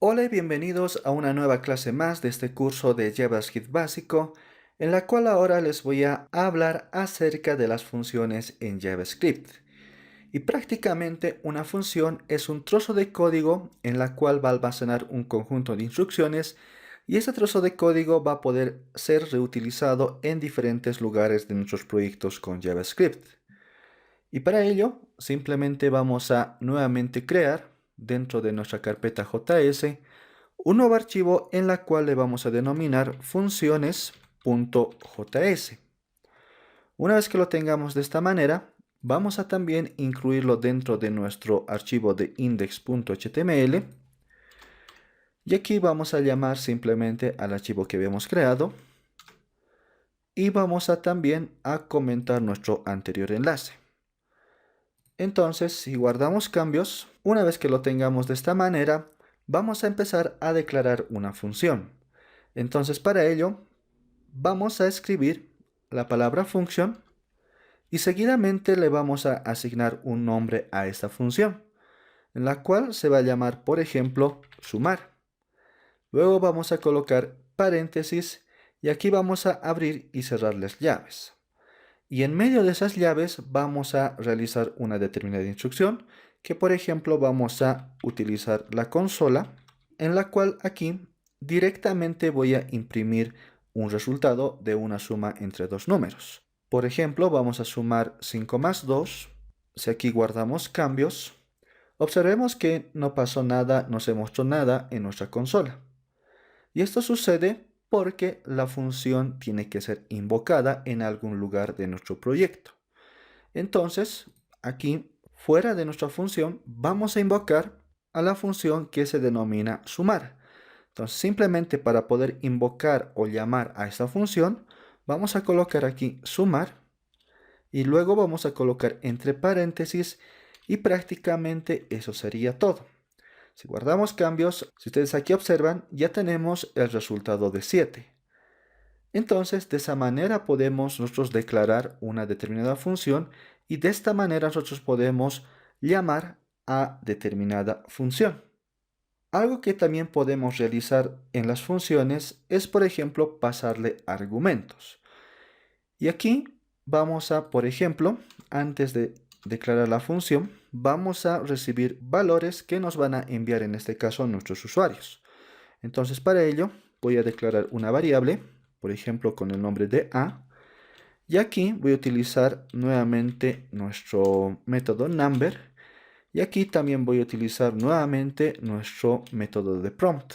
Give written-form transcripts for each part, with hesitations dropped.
Hola y bienvenidos a una nueva clase más de este curso de JavaScript básico, en la cual ahora les voy a hablar acerca de las funciones en JavaScript. Y prácticamente una función es un trozo de código en la cual va a almacenar un conjunto de instrucciones y ese trozo de código va a poder ser reutilizado en diferentes lugares de nuestros proyectos con JavaScript. Y para ello, simplemente vamos a nuevamente crear dentro de nuestra carpeta JS un nuevo archivo en la cual le vamos a denominar funciones.js. Una vez que lo tengamos de esta manera, vamos a también incluirlo dentro de nuestro archivo de index.html y aquí vamos a llamar simplemente al archivo que habíamos creado y vamos a también a comentar nuestro anterior enlace. Entonces, si guardamos cambios, una vez que lo tengamos de esta manera, vamos a empezar a declarar una función. Entonces, para ello, vamos a escribir la palabra function y seguidamente le vamos a asignar un nombre a esta función, en la cual se va a llamar, por ejemplo, sumar. Luego vamos a colocar paréntesis y aquí vamos a abrir y cerrar las llaves. Y en medio de esas llaves vamos a realizar una determinada instrucción que, por ejemplo, vamos a utilizar la consola, en la cual aquí directamente voy a imprimir un resultado de una suma entre dos números. Por ejemplo, vamos a sumar 5 más 2. Si aquí guardamos cambios, observemos que no pasó nada, no se mostró nada en nuestra consola. Y esto sucede porque la función tiene que ser invocada en algún lugar de nuestro proyecto. Entonces, aquí, fuera de nuestra función, vamos a invocar a la función que se denomina sumar. Entonces, simplemente para poder invocar o llamar a esta función, vamos a colocar aquí sumar y luego vamos a colocar entre paréntesis y prácticamente eso sería todo. Si guardamos cambios, si ustedes aquí observan, ya tenemos el resultado de 7. Entonces, de esa manera podemos nosotros declarar una determinada función y de esta manera nosotros podemos llamar a determinada función. Algo que también podemos realizar en las funciones es, por ejemplo, pasarle argumentos. Y aquí vamos a, por ejemplo, antes de declarar la función, vamos a recibir valores que nos van a enviar en este caso nuestros usuarios. Entonces, para ello voy a declarar una variable, por ejemplo, con el nombre de a, y aquí voy a utilizar nuevamente nuestro método number, y aquí también voy a utilizar nuevamente nuestro método de prompt.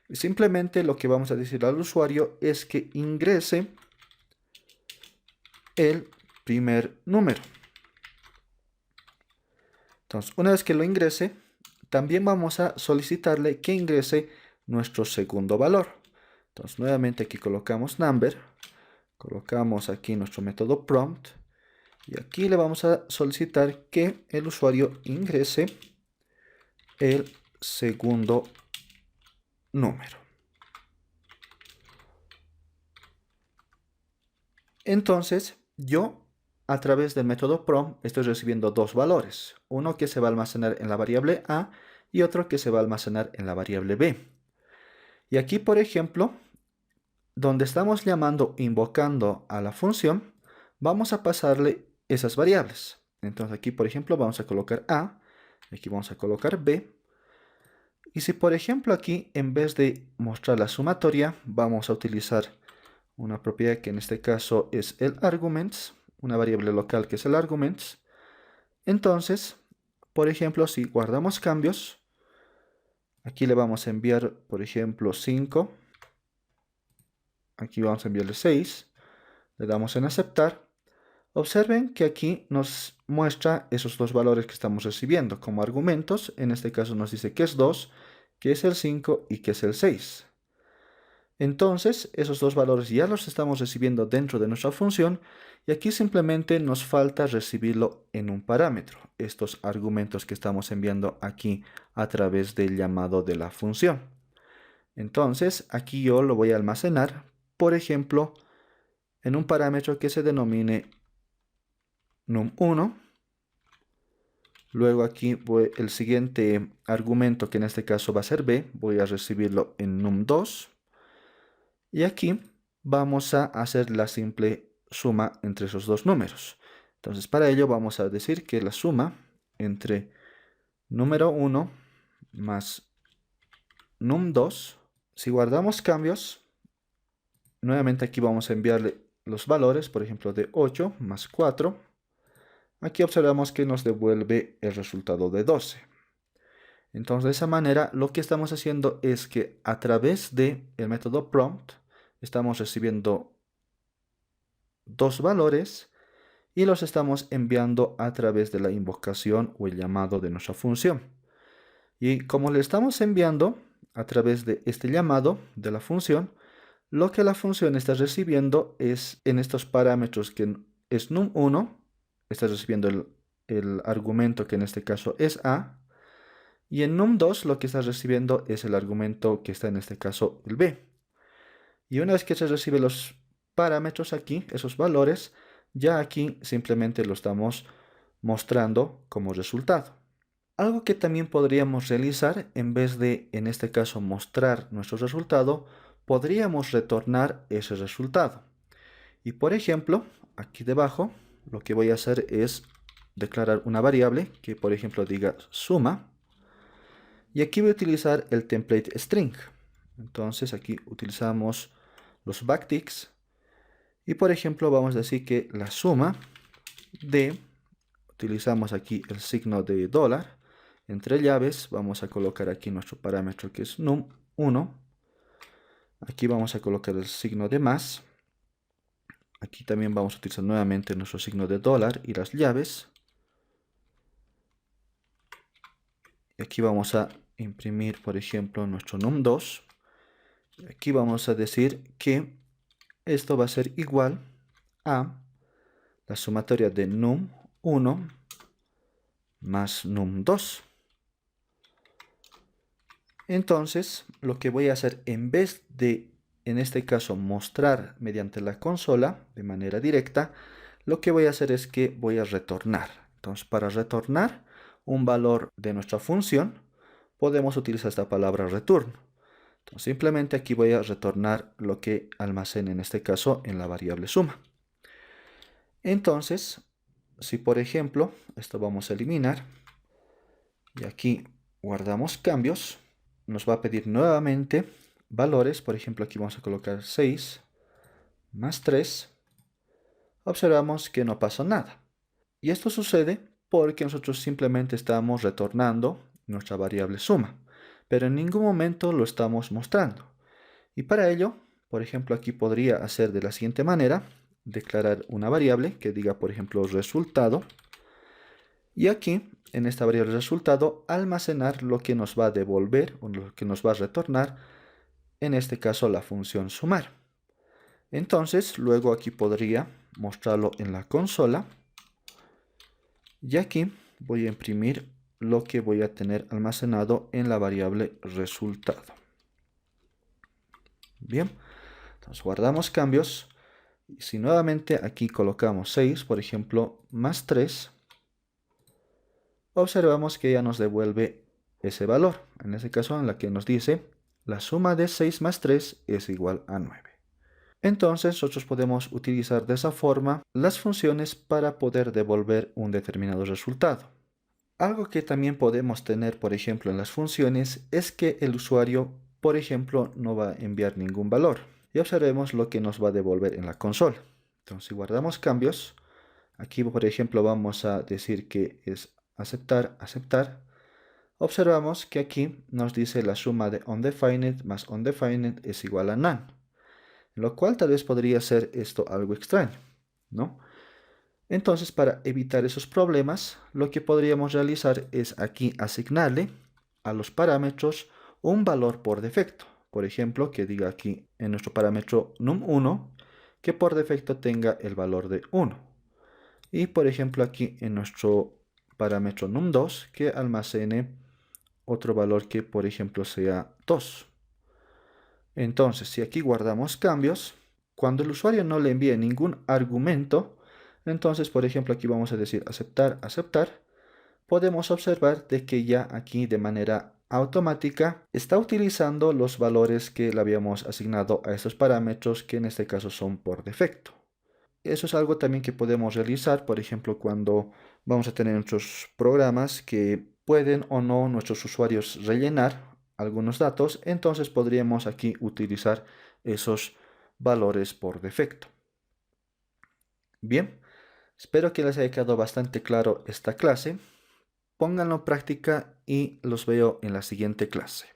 Y simplemente lo que vamos a decir al usuario es que ingrese el primer número. Entonces, una vez que lo ingrese, también vamos a solicitarle que ingrese nuestro segundo valor. Entonces, nuevamente aquí colocamos number, colocamos aquí nuestro método prompt y aquí le vamos a solicitar que el usuario ingrese el segundo número. Entonces, yo a través del método prompt estoy recibiendo dos valores, uno que se va a almacenar en la variable a y otro que se va a almacenar en la variable b. Y aquí, por ejemplo, donde estamos llamando, invocando a la función, vamos a pasarle esas variables. Entonces aquí, por ejemplo, vamos a colocar a, aquí vamos a colocar b. Y si, por ejemplo, aquí, en vez de mostrar la sumatoria, vamos a utilizar una propiedad que en este caso es el arguments, una variable local que es el arguments. Entonces, por ejemplo, si guardamos cambios, aquí le vamos a enviar, por ejemplo, 5. Aquí vamos a enviarle 6. Le damos en aceptar. Observen que aquí nos muestra esos dos valores que estamos recibiendo como argumentos. En este caso nos dice que es 2, que es el 5 y que es el 6. Entonces, esos dos valores ya los estamos recibiendo dentro de nuestra función y aquí simplemente nos falta recibirlo en un parámetro, estos argumentos que estamos enviando aquí a través del llamado de la función. Entonces, aquí yo lo voy a almacenar, por ejemplo, en un parámetro que se denomine num1 Luego aquí el siguiente argumento, que en este caso va a ser b, voy a recibirlo en num2. Y aquí vamos a hacer la simple suma entre esos dos números. Entonces para ello vamos a decir que la suma entre número 1 más num2, si guardamos cambios, nuevamente aquí vamos a enviarle los valores, por ejemplo de 8 más 4. Aquí observamos que nos devuelve el resultado de 12. Entonces de esa manera lo que estamos haciendo es que a través del método prompt estamos recibiendo dos valores y los estamos enviando a través de la invocación o el llamado de nuestra función. Y como le estamos enviando a través de este llamado de la función, lo que la función está recibiendo es en estos parámetros que es num1, está recibiendo el argumento que en este caso es a, y en num2 lo que está recibiendo es el argumento que está en este caso el b. Y una vez que se recibe los parámetros aquí, esos valores, ya aquí simplemente lo estamos mostrando como resultado. Algo que también podríamos realizar, en vez de en este caso mostrar nuestro resultado, podríamos retornar ese resultado. Y por ejemplo, aquí debajo lo que voy a hacer es declarar una variable que por ejemplo diga suma. Y aquí voy a utilizar el template string. Entonces aquí utilizamos los backticks. Y por ejemplo vamos a decir que la suma de, utilizamos aquí el signo de dólar, entre llaves vamos a colocar aquí nuestro parámetro que es num1. Aquí vamos a colocar el signo de más. Aquí también vamos a utilizar nuevamente nuestro signo de dólar y las llaves. Y aquí vamos a imprimir, por ejemplo, nuestro num2. Aquí vamos a decir que esto va a ser igual a la sumatoria de num1 más num2. Entonces, lo que voy a hacer, en vez de, en este caso, mostrar mediante la consola de manera directa, lo que voy a hacer es que voy a retornar. Entonces, para retornar un valor de nuestra función, podemos utilizar esta palabra return. Entonces, simplemente aquí voy a retornar lo que almacene, en este caso, en la variable suma. Entonces, si por ejemplo, esto vamos a eliminar, y aquí guardamos cambios, nos va a pedir nuevamente valores. Por ejemplo, aquí vamos a colocar 6 más 3. Observamos que no pasa nada. Y esto sucede porque nosotros simplemente estamos retornando nuestra variable suma, pero en ningún momento lo estamos mostrando. Y para ello, por ejemplo, aquí podría hacer de la siguiente manera: declarar una variable que diga, por ejemplo, resultado. Y aquí, en esta variable resultado, almacenar lo que nos va a devolver o lo que nos va a retornar, en este caso la función sumar. Entonces, luego aquí podría mostrarlo en la consola. Y aquí voy a imprimir lo que voy a tener almacenado en la variable resultado. Bien, entonces guardamos cambios. Y si nuevamente aquí colocamos 6, por ejemplo, más 3, observamos que ya nos devuelve ese valor. En este caso, en la que nos dice la suma de 6 más 3 es igual a 9. Entonces nosotros podemos utilizar de esa forma las funciones para poder devolver un determinado resultado. Algo que también podemos tener, por ejemplo, en las funciones es que el usuario, por ejemplo, no va a enviar ningún valor. Y observemos lo que nos va a devolver en la consola. Entonces, si guardamos cambios, aquí por ejemplo vamos a decir que es aceptar, aceptar. Observamos que aquí nos dice la suma de undefined más undefined es igual a none. Lo cual tal vez podría ser esto algo extraño, ¿no? Entonces, para evitar esos problemas, lo que podríamos realizar es aquí asignarle a los parámetros un valor por defecto. Por ejemplo, que diga aquí en nuestro parámetro num1 que por defecto tenga el valor de 1. Y por ejemplo aquí en nuestro parámetro num2 que almacene otro valor que por ejemplo sea 2. Entonces, si aquí guardamos cambios, cuando el usuario no le envíe ningún argumento, entonces, por ejemplo, aquí vamos a decir aceptar, aceptar. podemos observar de que ya aquí de manera automática está utilizando los valores que le habíamos asignado a estos parámetros, que en este caso son por defecto. Eso es algo también que podemos realizar, por ejemplo, cuando vamos a tener nuestros programas que pueden o no nuestros usuarios rellenar algunos datos, entonces podríamos aquí utilizar esos valores por defecto. Bien, espero que les haya quedado bastante claro esta clase. Pónganlo en práctica y los veo en la siguiente clase.